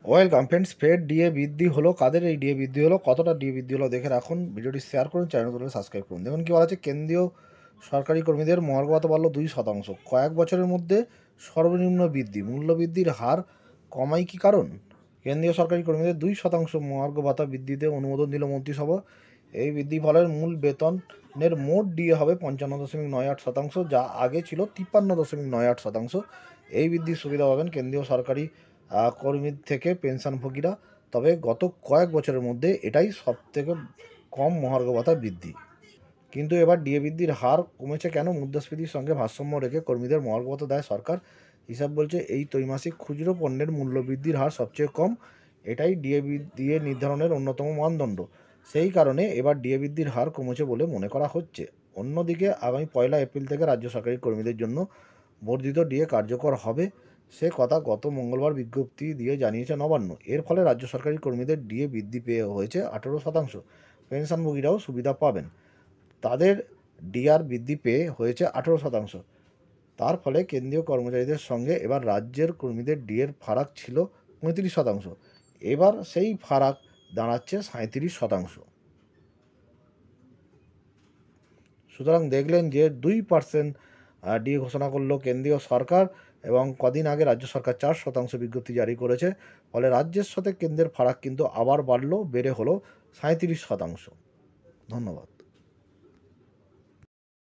Welcome friends, ফের DA বৃদ্ধি হলো। কাদের এই ডিএ বৃদ্ধি হলো, কতটা ডিএ বৃদ্ধি হলো দেখে রাখুন। ভিডিওটি শেয়ার করুন, চ্যানেলগুলো সাবস্ক্রাইব করুন। দেখুন কী বলা আছে, কেন্দ্রীয় সরকারি কর্মীদের মহার্ঘ ভাতা বাড়ল 2%। কয়েক বছরের মধ্যে সর্বনিম্ন বৃদ্ধি। মূল্য বৃদ্ধির হার কমাই কি কারণ? কেন্দ্রীয় সরকারি কর্মীদের 2% মহার্ঘ ভাতা বৃদ্ধিতে অনুমোদন দিল মন্ত্রিসভা। এই বৃদ্ধি ফলে মূল বেতনের মোট ডিএ হবে 55.98%, যা আগে ছিল 53.98%। এই বৃদ্ধির সুবিধা পাবেন কেন্দ্রীয় সরকারি কর্মী থেকে পেনশনভোগীরা। তবে গত কয়েক বছরের মধ্যে এটাই সবথেকে কম মহার্ঘ ভাতা বৃদ্ধি। কিন্তু এবার ডিএ বৃদ্ধির হার কমেছে কেন? মুদ্রাস্ফীতির সঙ্গে ভারসাম্য রেখে কর্মীদের মহার্ঘ ভাতা দেয় সরকার। হিসাব বলছে এই ত্রৈমাসিক খুচরো পণ্যের মূল্য বৃদ্ধির হার সবচেয়ে কম। এটাই ডিএ নির্ধারণের অন্যতম মানদণ্ড। সেই কারণে এবার ডিএ বৃদ্ধির হার কমেছে বলে মনে করা হচ্ছে। অন্যদিকে আগামী 1 এপ্রিল থেকে রাজ্য সরকারি কর্মীদের জন্য বর্ধিত ডিএ কার্যকর হবে, সে কথা গত মঙ্গলবার বিজ্ঞপ্তি দিয়ে জানিয়েছে নবান্ন। এর ফলে রাজ্য সরকারি কর্মীদের ডিএ বৃদ্ধি পেয়ে হয়েছে 18%। পেনশনভোগীরাও সুবিধা পাবেন, তাদের ডিআর বৃদ্ধি পেয়ে হয়েছে 18%। তার ফলে কেন্দ্রীয় কর্মচারীদের সঙ্গে এবার রাজ্যের কর্মীদের ডিএর ফারাক ছিল 35%, এবার সেই ফারাক দাঁড়াচ্ছে 37%। সুতরাং দেখলেন যে 2% ডিএ ঘোষণা করলো কেন্দ্রীয় সরকার, এবং কদিন আগে রাজ্য সরকার 4% বিজ্ঞপ্তি জারি করেছে। ফলে রাজ্যের সাথে কেন্দ্রের ফারাক কিন্তু আবার বাড়লো, বেড়ে হলো 37%। ধন্যবাদ।